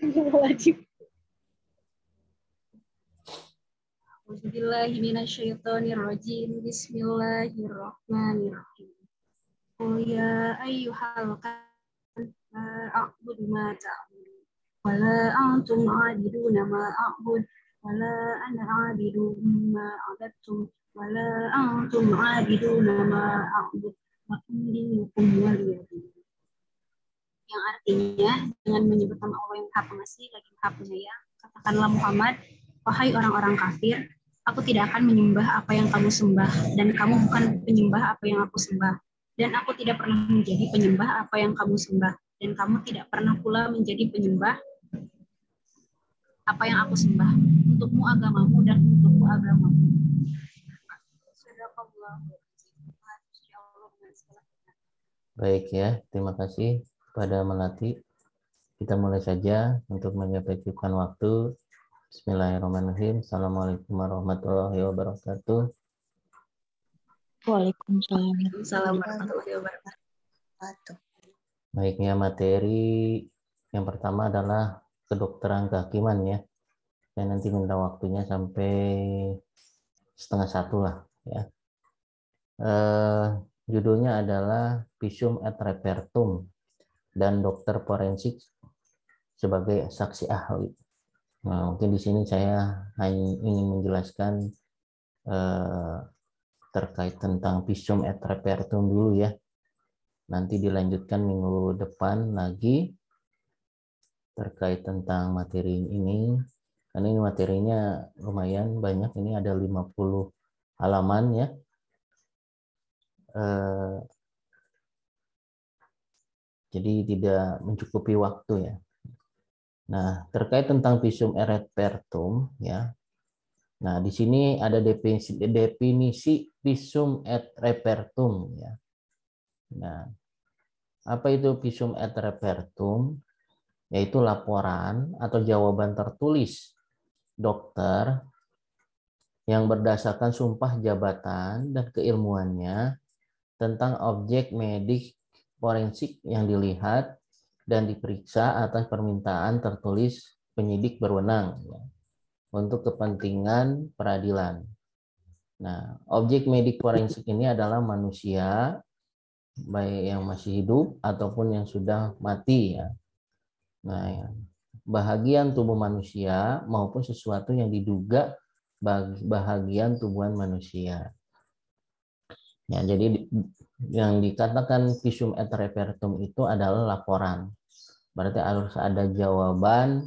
Wajib. Auzubillahiminasyaitonirrajim. Bismillahirrahmanirrahim. Qul ya ayyuhal kafirun la a'budu ma ta'budun wa la antum 'abiduna ma a'bud wa la ana 'abidun ma 'abadtum wa la antum 'abiduna ma a'bud lakum dinukum waliyadin. Yang artinya, dengan menyebut nama Allah yang Maha Pengasih lagi Maha Penyayang, katakanlah Muhammad, wahai orang-orang kafir, aku tidak akan menyembah apa yang kamu sembah, dan kamu bukan penyembah apa yang aku sembah. Dan aku tidak pernah menjadi penyembah apa yang kamu sembah, dan kamu tidak pernah pula menjadi penyembah apa yang aku sembah. Untukmu agamamu dan untukku agamamu. Baik ya, terima kasih kepada Melati. Kita mulai saja untuk menyempatkan waktu. Bismillahirrahmanirrahim. Assalamualaikum warahmatullahi wabarakatuh. Waalaikumsalam warahmatullahi wabarakatuh. Baiknya, materi yang pertama adalah kedokteran kehakiman ya. Saya nanti minta waktunya sampai 12:30 lah ya. Judulnya adalah Visum et Repertum dan dokter forensik sebagai saksi ahli. Nah, mungkin di sini saya hanya ingin menjelaskan terkait tentang Visum et Repertum dulu ya. Nanti dilanjutkan minggu depan lagi terkait tentang materi ini. Karena ini materinya lumayan banyak, ini ada 50 halaman ya. Jadi tidak mencukupi waktu ya. Nah, terkait tentang Visum et Repertum ya. Nah, di sini ada definisi Visum et Repertum ya. Nah, apa itu Visum et Repertum? Yaitu laporan atau jawaban tertulis dokter yang berdasarkan sumpah jabatan dan keilmuannya tentang objek medik forensik yang dilihat dan diperiksa atas permintaan tertulis penyidik berwenang ya, untuk kepentingan peradilan. Nah, objek medik forensik ini adalah manusia, baik yang masih hidup ataupun yang sudah mati ya. Nah, ya, bahagian tubuh manusia maupun sesuatu yang diduga bahagian tubuhan manusia. Ya, jadi yang dikatakan Visum et Repertum itu adalah laporan. Berarti harus ada jawaban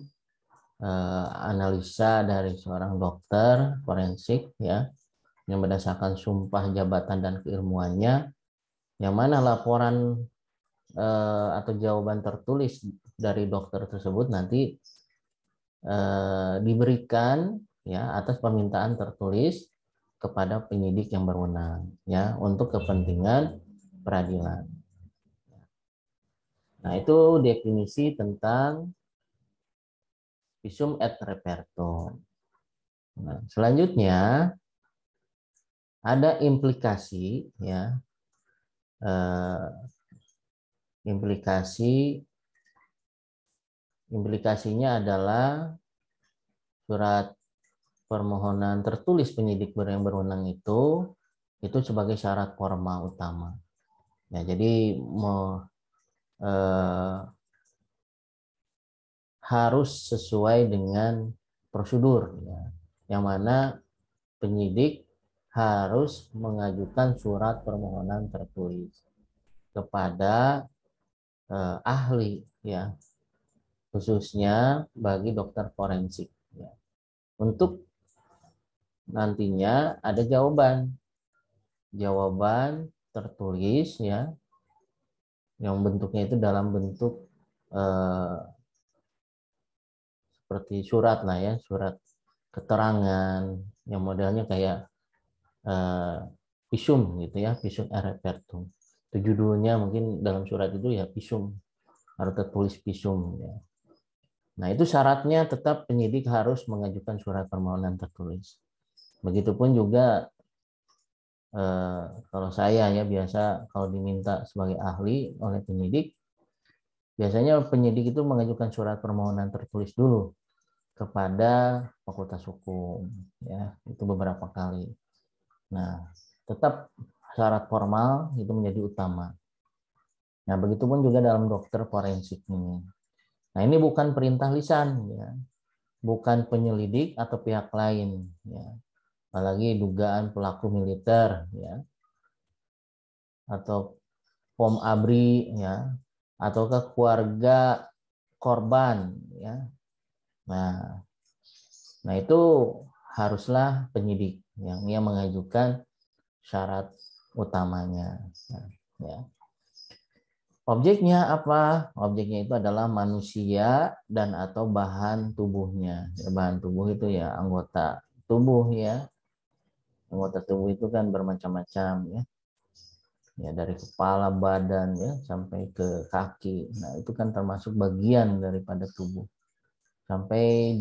analisa dari seorang dokter forensik ya, yang berdasarkan sumpah jabatan dan keilmuannya, yang mana laporan atau jawaban tertulis dari dokter tersebut nanti diberikan ya atas permintaan tertulis kepada penyidik yang berwenang ya untuk kepentingan peradilan. Nah, itu definisi tentang Visum et Repertum. Nah, selanjutnya ada implikasi ya. Implikasinya adalah surat permohonan tertulis penyidik yang berwenang itu sebagai syarat formal utama. Ya, jadi harus sesuai dengan prosedur ya, yang mana penyidik harus mengajukan surat permohonan tertulis kepada ahli ya, khususnya bagi dokter forensik ya, untuk nantinya ada jawaban tertulis ya, yang bentuknya itu dalam bentuk seperti surat lah ya, surat keterangan yang modelnya kayak visum gitu ya, visum et repertum. Itu judulnya mungkin dalam surat itu ya visum, harus tertulis visum ya. Nah, itu syaratnya tetap penyidik harus mengajukan surat permohonan tertulis. Begitupun juga kalau saya ya biasa kalau diminta sebagai ahli oleh penyidik, biasanya penyidik itu mengajukan surat permohonan tertulis dulu kepada Fakultas Hukum ya, itu beberapa kali. Nah, tetap syarat formal itu menjadi utama. Nah, begitupun juga dalam dokter forensik ini. Nah, ini bukan perintah lisan ya, bukan penyelidik atau pihak lain ya. Apalagi dugaan pelaku militer ya, atau Pom ABRI ya, ataukah keluarga korban ya. Nah itu haruslah penyidik yang mengajukan syarat utamanya ya. Objeknya apa? Objeknya itu adalah manusia dan atau bahan tubuhnya. Ya, bahan tubuh itu ya anggota tubuh ya. Anggota tubuh itu kan bermacam-macam ya. Ya dari kepala, badan ya sampai ke kaki. Nah, itu kan termasuk bagian daripada tubuh. Sampai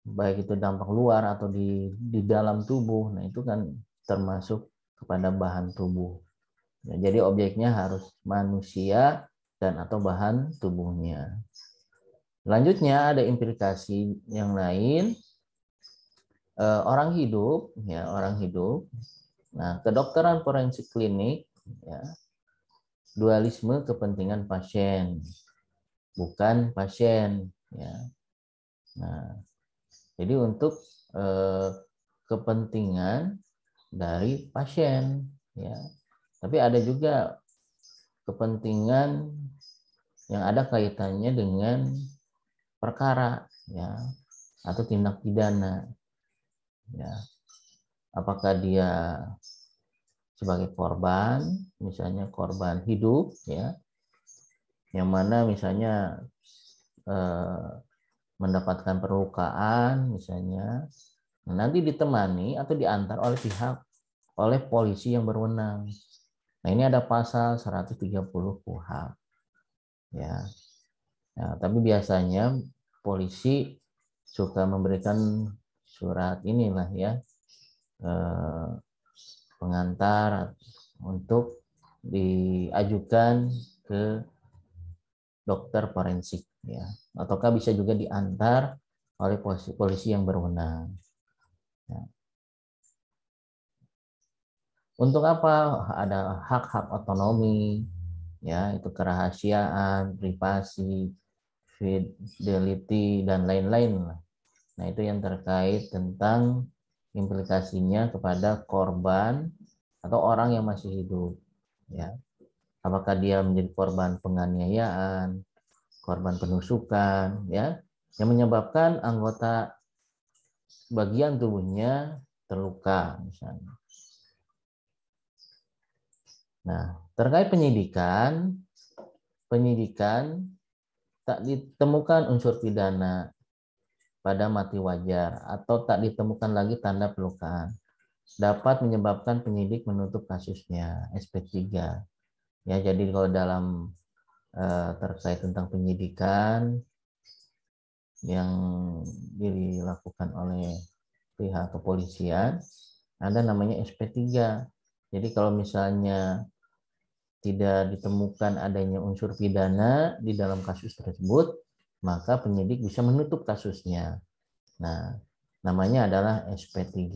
baik itu dampak luar atau di dalam tubuh. Nah, itu kan termasuk kepada bahan tubuh. Ya, jadi objeknya harus manusia dan atau bahan tubuhnya. Selanjutnya ada implikasi yang lain. Orang hidup ya, orang hidup. Nah, kedokteran forensik klinik ya, dualisme kepentingan pasien, bukan pasien ya. Nah, jadi untuk kepentingan dari pasien ya. Tapi ada juga kepentingan yang ada kaitannya dengan perkara ya atau tindak pidana ya. Apakah dia sebagai korban, misalnya korban hidup ya, yang mana misalnya mendapatkan perlukaan misalnya, nanti ditemani atau diantar oleh polisi yang berwenang. Nah, ini ada pasal 130 KUHP ya. Nah, tapi biasanya polisi suka memberikan surat inilah ya, pengantar untuk diajukan ke dokter forensik ya, ataukah bisa juga diantar oleh polisi yang berwenang ya. Untuk apa? Ada hak-hak otonomi ya, itu kerahasiaan, privasi, fidelity dan lain-lain. Nah, itu yang terkait tentang implikasinya kepada korban atau orang yang masih hidup ya. Apakah dia menjadi korban penganiayaan, korban penusukan ya, yang menyebabkan anggota bagian tubuhnya terluka misalnya. Nah, terkait penyidikan tak ditemukan unsur pidana pada mati wajar atau tak ditemukan lagi tanda pelukaan, dapat menyebabkan penyidik menutup kasusnya SP3. Ya, jadi kalau dalam terkait tentang penyidikan yang dilakukan oleh pihak kepolisian, ada namanya SP3. Jadi kalau misalnya tidak ditemukan adanya unsur pidana di dalam kasus tersebut, maka penyidik bisa menutup kasusnya. Nah, namanya adalah SP3.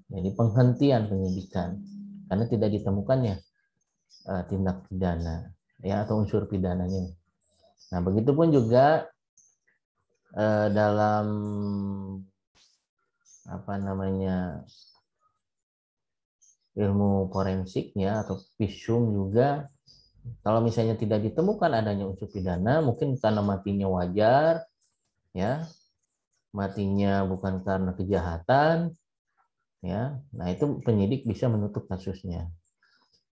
Jadi penghentian penyidikan karena tidak ditemukannya tindak pidana ya atau unsur pidananya. Nah, begitupun juga dalam ilmu forensiknya atau visum juga, kalau misalnya tidak ditemukan adanya unsur pidana, mungkin karena matinya wajar ya, matinya bukan karena kejahatan, ya. Nah, itu penyidik bisa menutup kasusnya.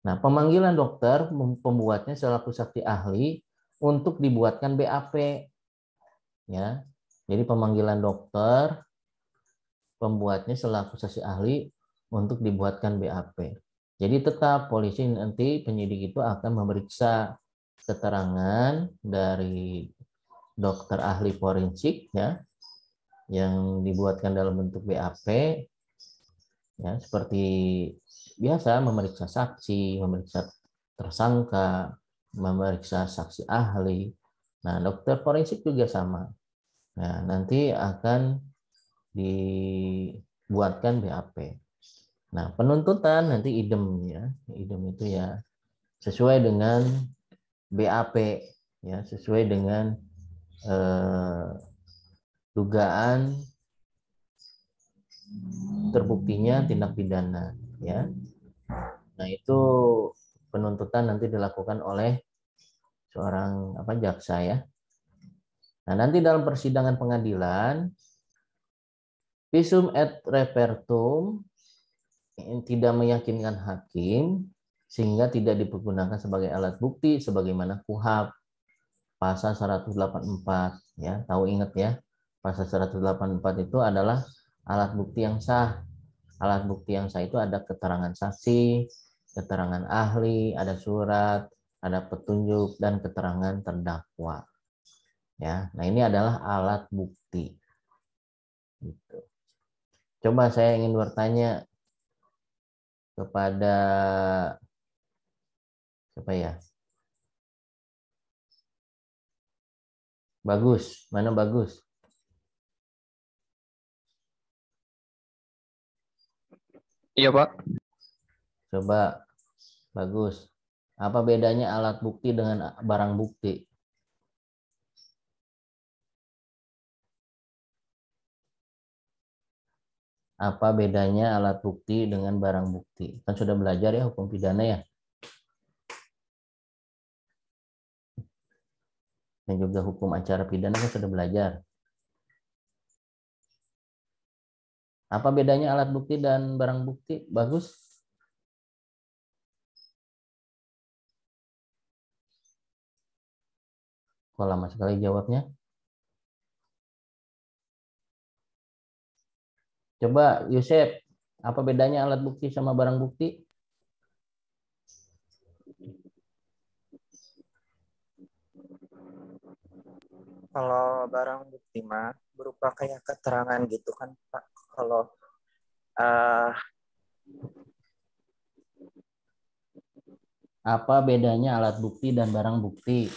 Nah, pemanggilan dokter pembuatnya selaku saksi ahli untuk dibuatkan BAP, ya. Jadi pemanggilan dokter pembuatnya selaku saksi ahli untuk dibuatkan BAP. Jadi tetap polisi nanti penyidik itu akan memeriksa keterangan dari dokter ahli forensik, ya, yang dibuatkan dalam bentuk BAP, ya, seperti biasa memeriksa saksi, memeriksa tersangka, memeriksa saksi ahli. Nah, dokter forensik juga sama. Nah, nanti akan dibuatkan BAP. Nah, penuntutan nanti idem, ya. Idem itu ya sesuai dengan BAP, ya, sesuai dengan dugaan terbuktinya tindak pidana, ya. Nah, itu penuntutan nanti dilakukan oleh seorang jaksa, ya. Nah, nanti dalam persidangan pengadilan visum et repertum tidak meyakinkan hakim sehingga tidak dipergunakan sebagai alat bukti sebagaimana KUHP pasal 184, ya. Tahu, ingat ya. Pasal 184 itu adalah alat bukti yang sah. Alat bukti yang sah itu ada keterangan saksi, keterangan ahli, ada surat, ada petunjuk, dan keterangan terdakwa. Ya, nah ini adalah alat bukti. Gitu. Coba saya ingin bertanya kepada siapa ya? Bagus, mana Bagus? Iya, Pak. Coba Bagus. Apa bedanya alat bukti dengan barang bukti? Apa bedanya alat bukti dengan barang bukti? Kan sudah belajar ya hukum pidana, ya. Dan juga hukum acara pidana kan sudah belajar. Apa bedanya alat bukti dan barang bukti? Bagus. Kok lama sekali jawabnya? Coba Yusef, apa bedanya alat bukti sama barang bukti? Kalau barang bukti mah berupa kayak keterangan gitu kan Pak. Kalau Apa bedanya alat bukti dan barang bukti?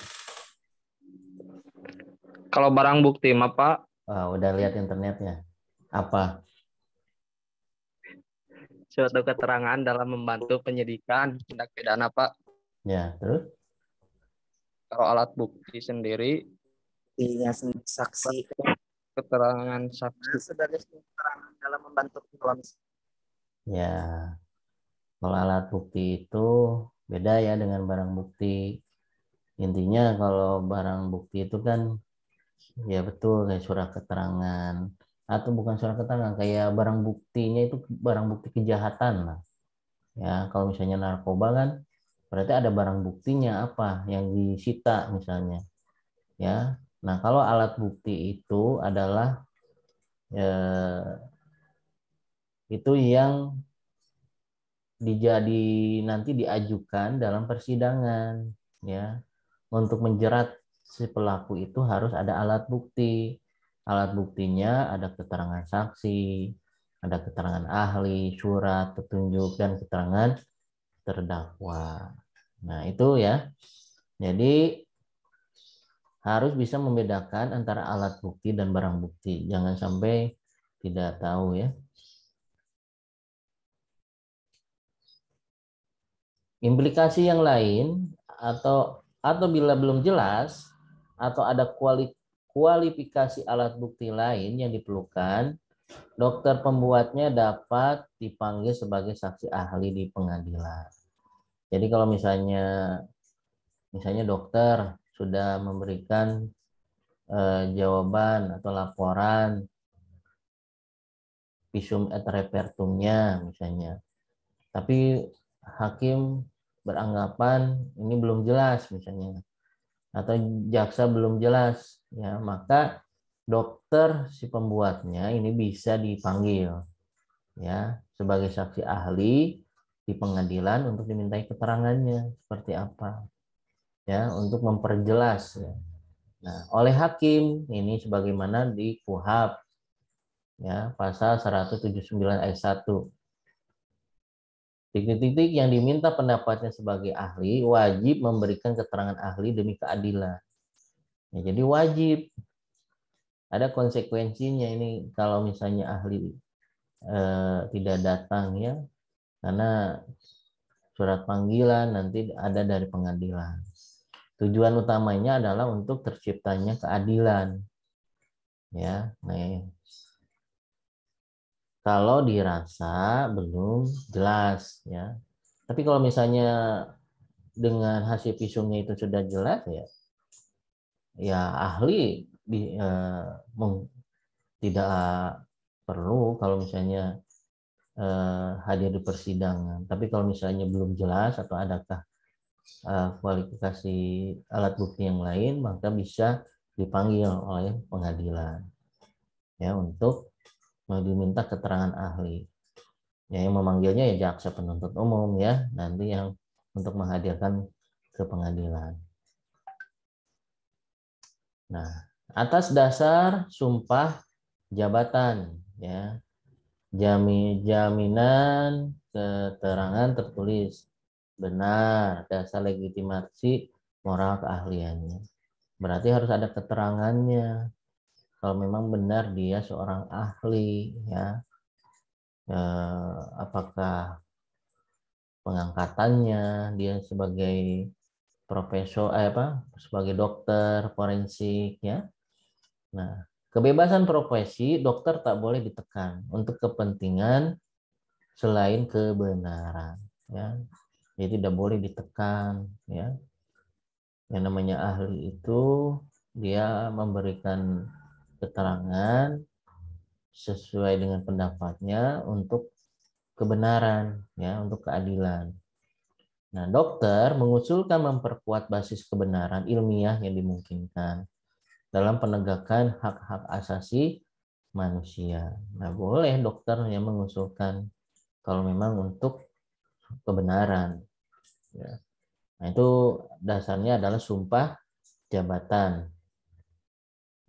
Kalau barang bukti mah, Pak, Udah lihat internetnya. Apa? suatu keterangan dalam membantu penyidikan tindak pidana, Pak. Ya, terus? Kalau alat bukti sendiri, buktinya saksi keterangan saksi. sebagai keterangan dalam membantu proses. Ya, kalau alat bukti itu beda ya dengan barang bukti. Intinya kalau barang bukti itu kan ya betul kayak surat keterangan, atau bukan surat keterangan, kayak barang buktinya itu barang bukti kejahatan lah. Ya, kalau misalnya narkoba kan berarti ada barang buktinya apa yang disita misalnya. Ya. Nah, kalau alat bukti itu adalah itu yang nanti diajukan dalam persidangan, ya. Untuk menjerat si pelaku itu harus ada alat bukti. Alat buktinya ada keterangan saksi, ada keterangan ahli, surat, petunjuk, dan keterangan terdakwa. Nah, itu ya. Jadi harus bisa membedakan antara alat bukti dan barang bukti. Jangan sampai tidak tahu, ya. Implikasi yang lain atau bila belum jelas atau ada kualifikasi alat bukti lain yang diperlukan, dokter pembuatnya dapat dipanggil sebagai saksi ahli di pengadilan. Jadi kalau misalnya dokter sudah memberikan jawaban atau laporan visum et repertumnya misalnya. Tapi hakim beranggapan ini belum jelas misalnya, atau jaksa belum jelas, ya maka dokter si pembuatnya ini bisa dipanggil ya sebagai saksi ahli di pengadilan untuk dimintai keterangannya seperti apa ya untuk memperjelas ya. Nah, oleh hakim ini sebagaimana di KUHP ya pasal 179 ayat 1. Titik-titik yang diminta pendapatnya sebagai ahli wajib memberikan keterangan ahli demi keadilan. Ya, jadi wajib ada konsekuensinya ini kalau misalnya ahli tidak datang ya, karena surat panggilan nanti ada dari pengadilan. Tujuan utamanya adalah untuk terciptanya keadilan. Ya, nah, kalau dirasa belum jelas ya. Tapi kalau misalnya dengan hasil visumnya itu sudah jelas ya ahli tidak perlu kalau misalnya hadir di persidangan. Tapi kalau misalnya belum jelas atau adakah kualifikasi alat bukti yang lain, maka bisa dipanggil oleh pengadilan ya untuk diminta keterangan ahli. Ya, yang memanggilnya ya jaksa penuntut umum ya, nanti yang untuk menghadirkan ke pengadilan. Nah, atas dasar sumpah jabatan ya, jaminan keterangan tertulis benar dasar legitimasi moral keahliannya. Berarti harus ada keterangannya kalau memang benar dia seorang ahli ya. Apakah pengangkatannya dia sebagai profesor sebagai dokter forensik ya. Nah, kebebasan profesi dokter tak boleh ditekan untuk kepentingan selain kebenaran ya. Jadi tidak boleh ditekan ya. Yang namanya ahli itu dia memberikan keterangan sesuai dengan pendapatnya untuk kebenaran ya, untuk keadilan. Nah, dokter mengusulkan memperkuat basis kebenaran ilmiah yang dimungkinkan dalam penegakan hak-hak asasi manusia. Nah, boleh dokter yang mengusulkan kalau memang untuk kebenaran. Ya. Nah, itu dasarnya adalah sumpah jabatan.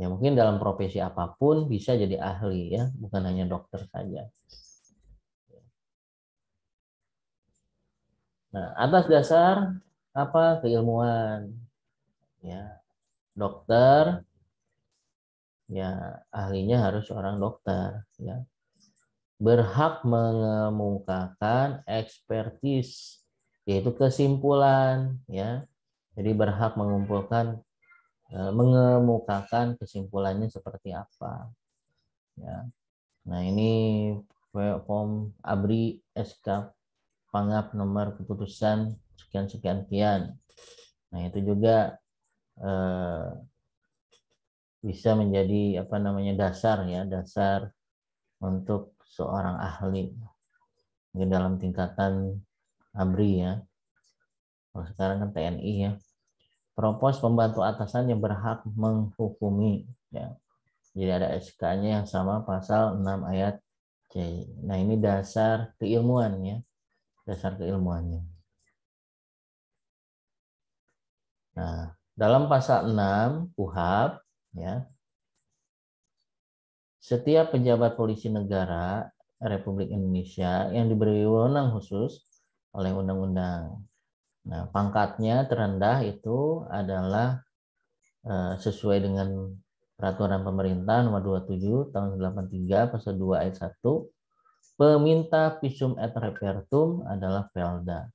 Ya, mungkin dalam profesi apapun bisa jadi ahli ya, bukan hanya dokter saja. Nah, atas dasar apa keilmuan ya, dokter ya ahlinya harus seorang dokter ya, berhak mengemukakan ekspertis yaitu kesimpulan ya, jadi berhak mengemukakan kesimpulannya seperti apa ya. Nah, ini form ABRI SK Pangap nomor keputusan sekian. Nah, itu juga bisa menjadi dasar untuk seorang ahli mungkin dalam tingkatan ABRI ya. Kalau sekarang kan TNI ya. Propos pembantu atasan yang berhak menghukumi ya. Jadi ada SK-nya yang sama pasal 6 ayat C. Nah, ini dasar keilmuan ya. Dasar keilmuannya. Nah, dalam pasal 6 KUHP ya, setiap pejabat polisi negara Republik Indonesia yang diberi wewenang khusus oleh undang-undang. Nah, pangkatnya terendah itu adalah sesuai dengan peraturan pemerintah nomor 27 tahun 83 pasal 2 ayat 1, peminta visum et repertum adalah Pelda.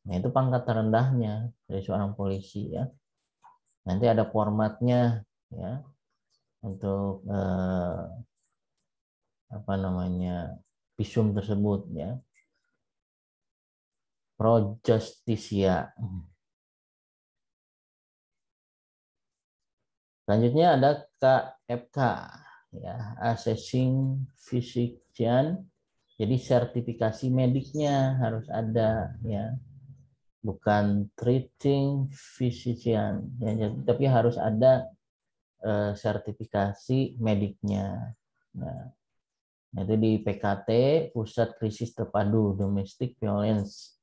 Nah, itu pangkat terendahnya dari seorang polisi ya. Nanti ada formatnya ya untuk visum tersebut ya. Pro Justisia. Selanjutnya ada KFK ya, Assessing Physical physician. Jadi sertifikasi mediknya harus ada ya. Bukan treating physician ya, tapi harus ada sertifikasi mediknya. Nah, itu di PKT, Pusat Krisis Terpadu Domestic Violence.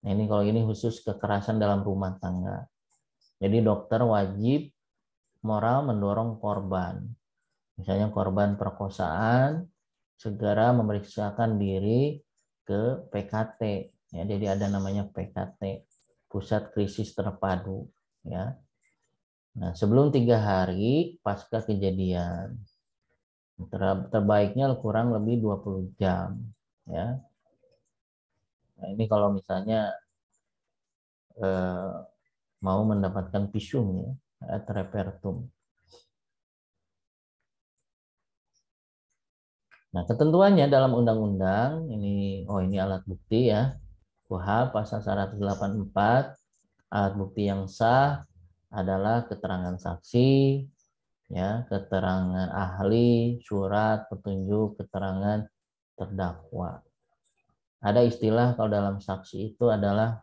Nah, ini kalau ini khusus kekerasan dalam rumah tangga. Jadi dokter wajib moral mendorong korban. Misalnya korban perkosaan, segera memeriksakan diri ke PKT. Ya, jadi ada namanya PKT, Pusat Krisis Terpadu. Ya. Nah, sebelum 3 hari pasca kejadian. Terbaiknya kurang lebih 20 jam. Ya. Nah, ini kalau misalnya mau mendapatkan visum ya, et repertum. Nah, ketentuannya dalam undang-undang ini alat bukti ya. KUHP pasal 184, alat bukti yang sah adalah keterangan saksi, ya, keterangan ahli, surat petunjuk, keterangan terdakwa. Ada istilah kalau dalam saksi itu adalah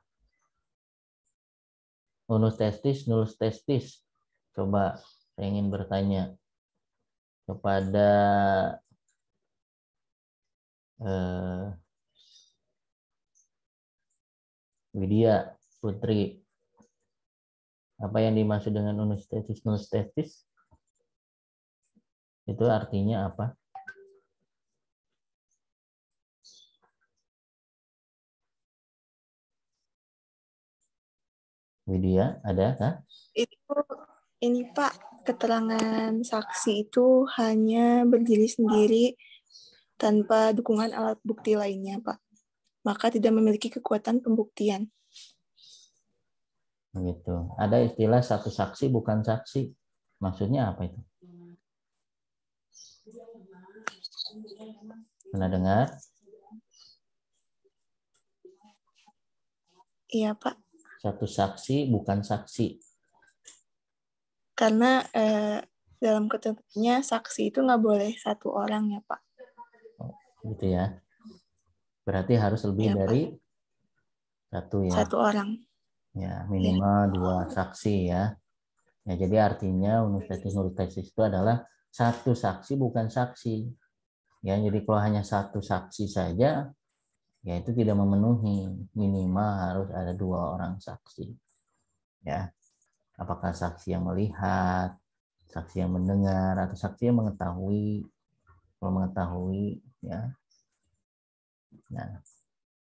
unus testis, nullus testis. Coba saya ingin bertanya kepada Widya Putri, apa yang dimaksud dengan unus testis, nullus testis? Itu artinya apa? Widya, ada kah? Ini Pak, keterangan saksi itu hanya berdiri sendiri tanpa dukungan alat bukti lainnya, Pak. Maka tidak memiliki kekuatan pembuktian. Begitu. Ada istilah satu saksi bukan saksi. Maksudnya apa itu? Pernah dengar? Iya, Pak. Satu saksi bukan saksi. Karena dalam ketentuannya saksi itu nggak boleh satu orang ya, Pak. Oh, gitu ya. Berarti harus lebih Ya, dari Pak. satu ya. Satu orang. Ya, minimal 2 saksi ya. Ya, jadi artinya unus testis itu adalah satu saksi bukan saksi. Ya, jadi kalau hanya satu saksi saja, ya itu tidak memenuhi. Minimal harus ada 2 orang saksi. Ya, apakah saksi yang melihat, saksi yang mendengar, atau saksi yang mengetahui. Kalau mengetahui, ya. Nah,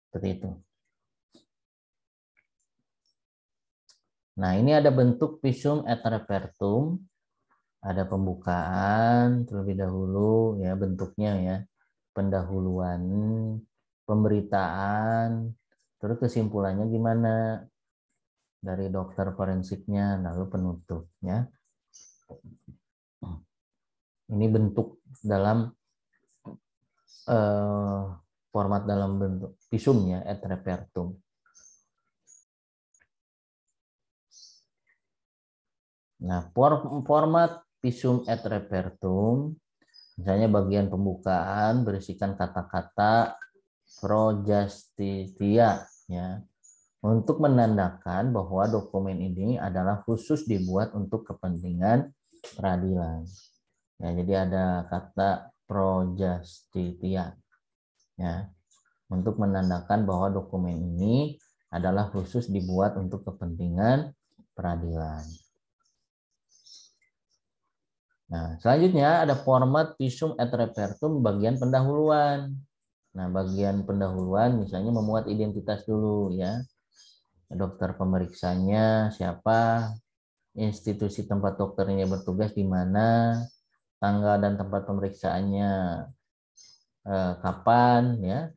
seperti itu. Nah, ini ada bentuk visum et repertum. Ada pembukaan terlebih dahulu ya, bentuknya ya. Pendahuluan, pemberitaan, terus kesimpulannya gimana dari dokter forensiknya, lalu penutupnya. Ini bentuk dalam format dalam bentuk visumnya et repertum. Nah, format visum et repertum, misalnya bagian pembukaan berisikan kata-kata pro justitia, ya, untuk menandakan bahwa dokumen ini adalah khusus dibuat untuk kepentingan peradilan. Ya, jadi ada kata pro justitia, ya, untuk menandakan bahwa dokumen ini adalah khusus dibuat untuk kepentingan peradilan. Nah, selanjutnya ada format visum et repertum bagian pendahuluan. Nah, bagian pendahuluan misalnya memuat identitas dulu ya. Dokter pemeriksanya siapa, institusi tempat dokternya bertugas di mana, tanggal dan tempat pemeriksaannya kapan ya.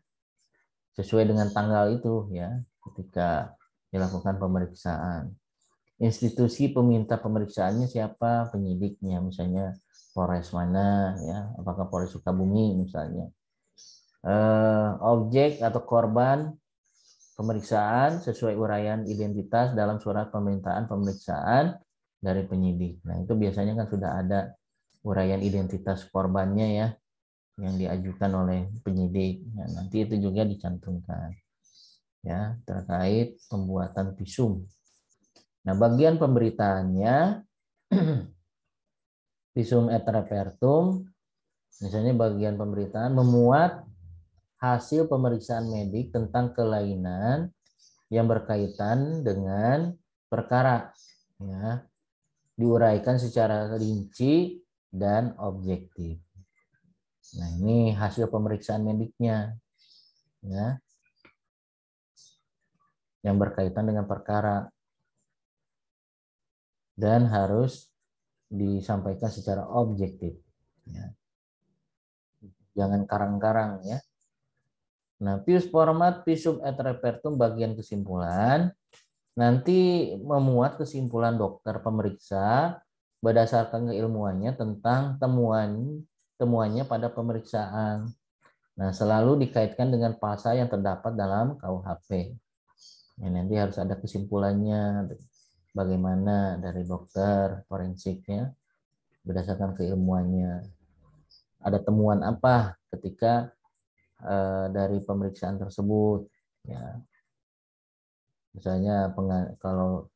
Sesuai dengan tanggal itu ya ketika dilakukan pemeriksaan. Institusi peminta pemeriksaannya siapa, penyidiknya misalnya Polres mana ya, apakah Polres Sukabumi misalnya. Objek atau korban pemeriksaan sesuai uraian identitas dalam surat permintaan pemeriksaan dari penyidik. Nah, itu biasanya kan sudah ada uraian identitas korbannya ya. yang diajukan oleh penyidik. Nah, nanti itu juga dicantumkan ya terkait pembuatan visum. Nah, bagian pemberitaannya visum et repertum, misalnya bagian pemberitaan memuat hasil pemeriksaan medik tentang kelainan yang berkaitan dengan perkara, ya, diuraikan secara rinci dan objektif. Nah, ini hasil pemeriksaan mediknya, ya, yang berkaitan dengan perkara dan harus disampaikan secara objektif, ya. Jangan karang-karang, ya. Nah, format visum et repertum bagian kesimpulan nanti memuat kesimpulan dokter pemeriksa berdasarkan keilmuannya tentang temuannya pada pemeriksaan. Nah, selalu dikaitkan dengan pasal yang terdapat dalam KUHP. Ya, nanti harus ada kesimpulannya bagaimana dari dokter forensiknya berdasarkan keilmuannya. Ada temuan apa ketika dari pemeriksaan tersebut, ya. Misalnya kalau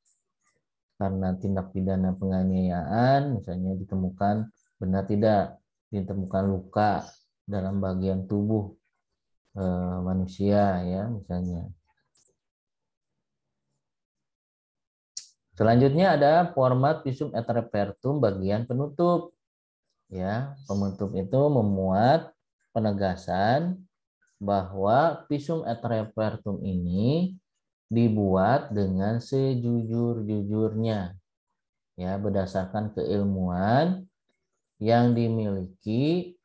karena tindak pidana penganiayaan misalnya ditemukan benar tidak ditemukan luka dalam bagian tubuh manusia, ya, misalnya. Selanjutnya ada format visum et repertum bagian penutup, ya. Penutup itu memuat penegasan bahwa visum et repertum ini dibuat dengan sejujur-jujurnya, ya, berdasarkan keilmuan yang dimiliki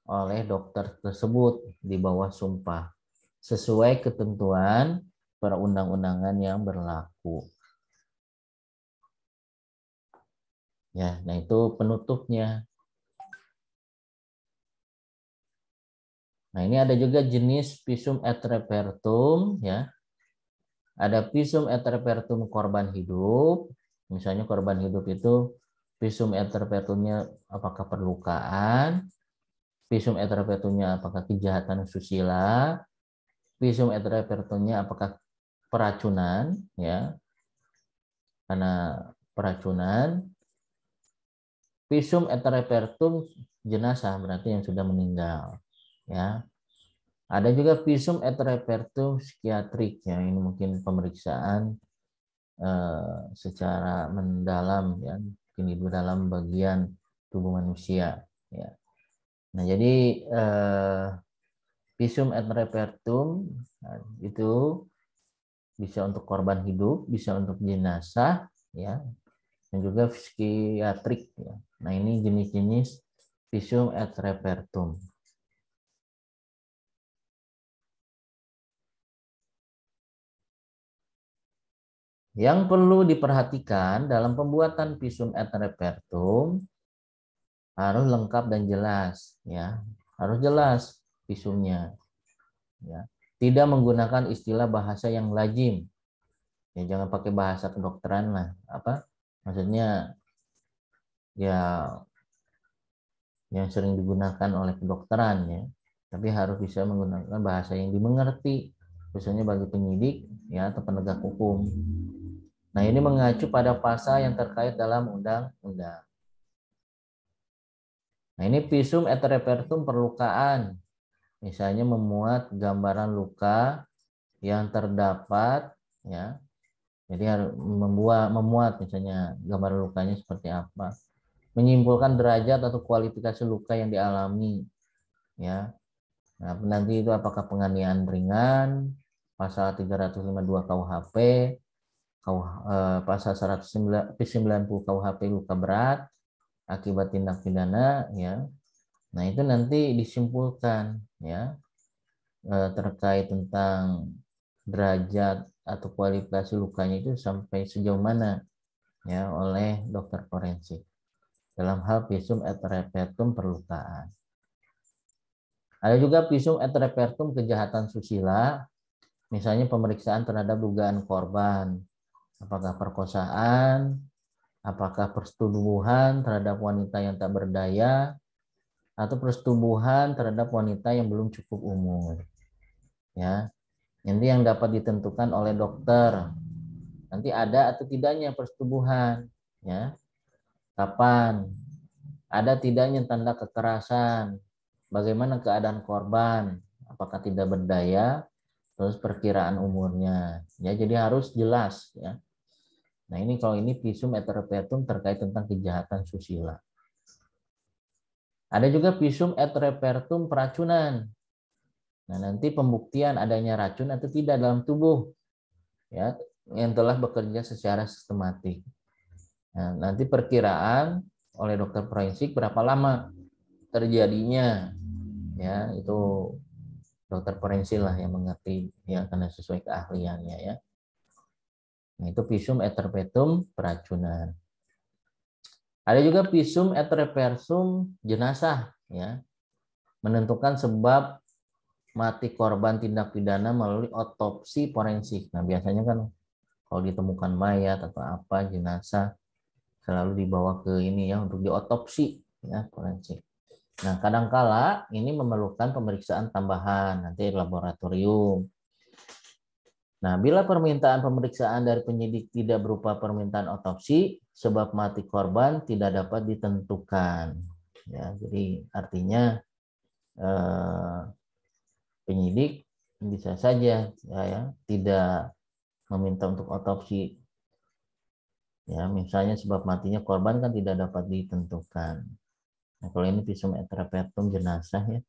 oleh dokter tersebut di bawah sumpah sesuai ketentuan perundang-undangan yang berlaku. Ya, nah itu penutupnya. Nah, ini ada juga jenis visum et repertum, ya. Ada visum et repertum korban hidup. Misalnya korban hidup itu visum et repertumnya apakah perlukaan, visum et repertumnya apakah kejahatan susila, visum et repertumnya apakah peracunan, ya. Karena peracunan. Visum et repertum jenazah berarti yang sudah meninggal, ya. Ada juga visum et repertum psikiatrik, ya, ini mungkin pemeriksaan secara mendalam, ya, mungkin di dalam bagian tubuh manusia, ya. Nah, jadi visum et repertum itu bisa untuk korban hidup, bisa untuk jenazah, ya, dan juga psikiatrik, ya. Nah, ini jenis-jenis visum et repertum. Yang perlu diperhatikan dalam pembuatan visum et repertum harus lengkap dan jelas, ya. Harus jelas visumnya, ya. Tidak menggunakan istilah bahasa yang lazim. Ya, jangan pakai bahasa kedokteran lah. Apa? Maksudnya ya yang sering digunakan oleh kedokteran, ya. Tapi harus bisa menggunakan bahasa yang dimengerti, khususnya bagi penyidik, ya, atau penegak hukum. Nah, ini mengacu pada pasal yang terkait dalam undang-undang. Nah, ini visum et repertum perlukaan. Misalnya memuat gambaran luka yang terdapat, ya. Jadi harus memuat misalnya gambaran lukanya seperti apa. Menyimpulkan derajat atau kualifikasi luka yang dialami, ya. Nah, nanti itu apakah penganiayaan ringan, pasal 352 KUHP, pasal 190 KUHP luka berat akibat tindak pidana, ya. Nah, itu nanti disimpulkan, ya, terkait tentang derajat atau kualifikasi lukanya itu sampai sejauh mana, ya, oleh dokter forensik dalam hal visum et repertum perlukaan. Ada juga visum et repertum kejahatan susila, misalnya pemeriksaan terhadap dugaan korban, apakah perkosaan, apakah persetubuhan terhadap wanita yang tak berdaya, atau persetubuhan terhadap wanita yang belum cukup umur. Ya, ini yang dapat ditentukan oleh dokter. Nanti ada atau tidaknya persetubuhan, ya. Kapan? Ada tidaknya tanda kekerasan? Bagaimana keadaan korban? Apakah tidak berdaya? Terus perkiraan umurnya. Ya, jadi harus jelas, ya. Nah, ini kalau ini visum et repertum terkait tentang kejahatan susila. Ada juga visum et repertum peracunan. Nah, nanti pembuktian adanya racun atau tidak dalam tubuh, ya, yang telah bekerja secara sistematik. Nah, nanti perkiraan oleh dokter forensik berapa lama terjadinya, ya, itu dokter forensik lah yang mengerti, ya, karena sesuai keahliannya, ya. Nah, itu visum et repertum peracunan. Ada juga visum et repertum jenazah, ya, menentukan sebab mati korban tindak pidana melalui otopsi forensik. Nah, biasanya kan kalau ditemukan mayat atau apa jenazah selalu dibawa ke ini, ya, untuk diotopsi, ya, forensik. Nah, kadangkala ini memerlukan pemeriksaan tambahan nanti laboratorium. Nah, bila permintaan pemeriksaan dari penyidik tidak berupa permintaan otopsi, sebab mati korban tidak dapat ditentukan. Ya, jadi artinya penyidik bisa saja, ya, tidak meminta untuk otopsi. Ya, misalnya sebab matinya korban kan tidak dapat ditentukan. Nah, kalau ini visum et repertum jenazah, ya,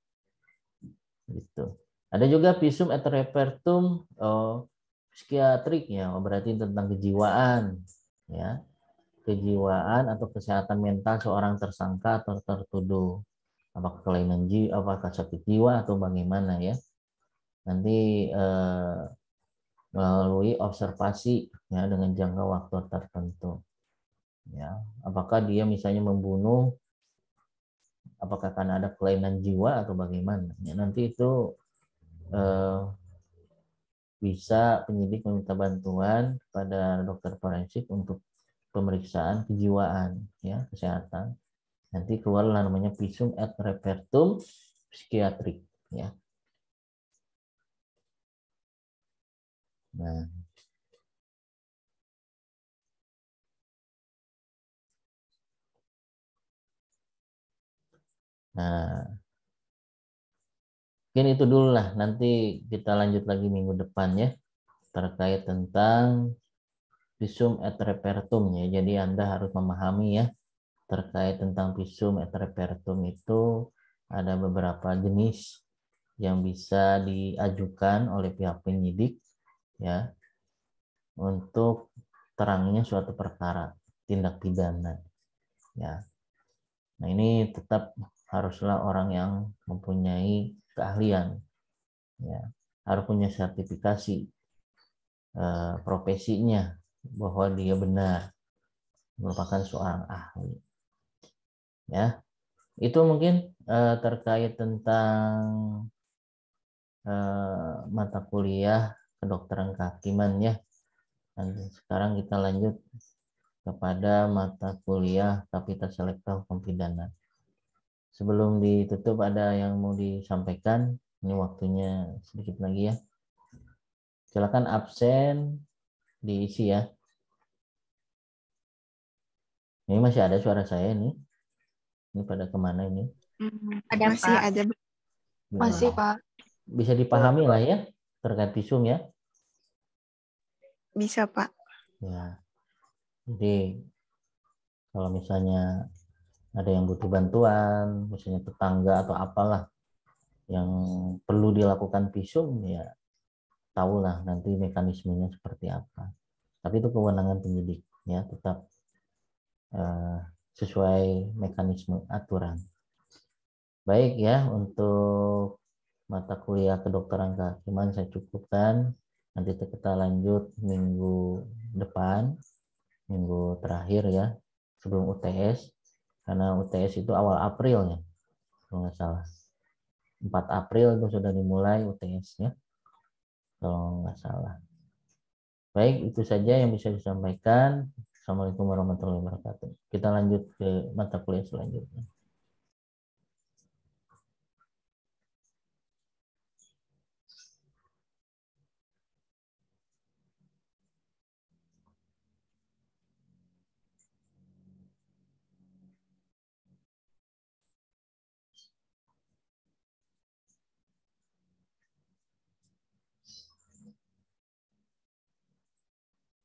gitu. Ada juga visum et repertum psikiatrik, ya, berarti tentang kejiwaan, ya, kejiwaan atau kesehatan mental seorang tersangka atau tertuduh, apakah kelainan jiwa, apakah sakit jiwa atau bagaimana, ya. Nanti melalui observasi, ya, dengan jangka waktu tertentu, ya, apakah dia misalnya membunuh, apakah karena ada kelainan jiwa atau bagaimana, ya, nanti itu bisa penyidik meminta bantuan pada dokter forensik untuk pemeriksaan kejiwaan, ya, kesehatan. Nanti keluarlah namanya visum et repertum psikiatrik, ya. Nah, mungkin itu dulu lah. Nanti kita lanjut lagi minggu depan, ya, terkait tentang visum et repertum, ya. Jadi Anda harus memahami, ya, terkait tentang visum et repertum itu ada beberapa jenis yang bisa diajukan oleh pihak penyidik, ya, untuk terangnya suatu perkara tindak pidana, ya. Nah, ini tetap haruslah orang yang mempunyai keahlian, ya, harus punya sertifikasi profesinya bahwa dia benar merupakan seorang ahli, ya. Itu mungkin terkait tentang mata kuliah kedokteran kehakiman, ya. Dan sekarang kita lanjut kepada mata kuliah Kapita Selekta Hukum Pidana. Sebelum ditutup, ada yang mau disampaikan? Ini waktunya sedikit lagi, ya. Silakan absen diisi, ya. Ini masih ada suara saya ini. Ini pada kemana ini? Ada, Masih Pak. ada. Masih, Pak. Bisa dipahami lah, ya, terkait visum, ya. Bisa, Pak. Ya. Jadi kalau misalnya ada yang butuh bantuan, misalnya tetangga atau apalah yang perlu dilakukan visum, ya, tahulah nanti mekanismenya seperti apa. Tapi itu kewenangan penyidik, ya, tetap sesuai mekanisme aturan. Baik, ya, untuk mata kuliah kedokteran kehakiman saya cukupkan. Nanti kita lanjut minggu depan, minggu terakhir, ya, sebelum UTS. Karena UTS itu awal April, ya, kalau nggak salah. 4 April itu sudah dimulai UTS-nya, kalau nggak salah. Baik, itu saja yang bisa disampaikan. Assalamualaikum warahmatullahi wabarakatuh. Kita lanjut ke mata kuliah selanjutnya.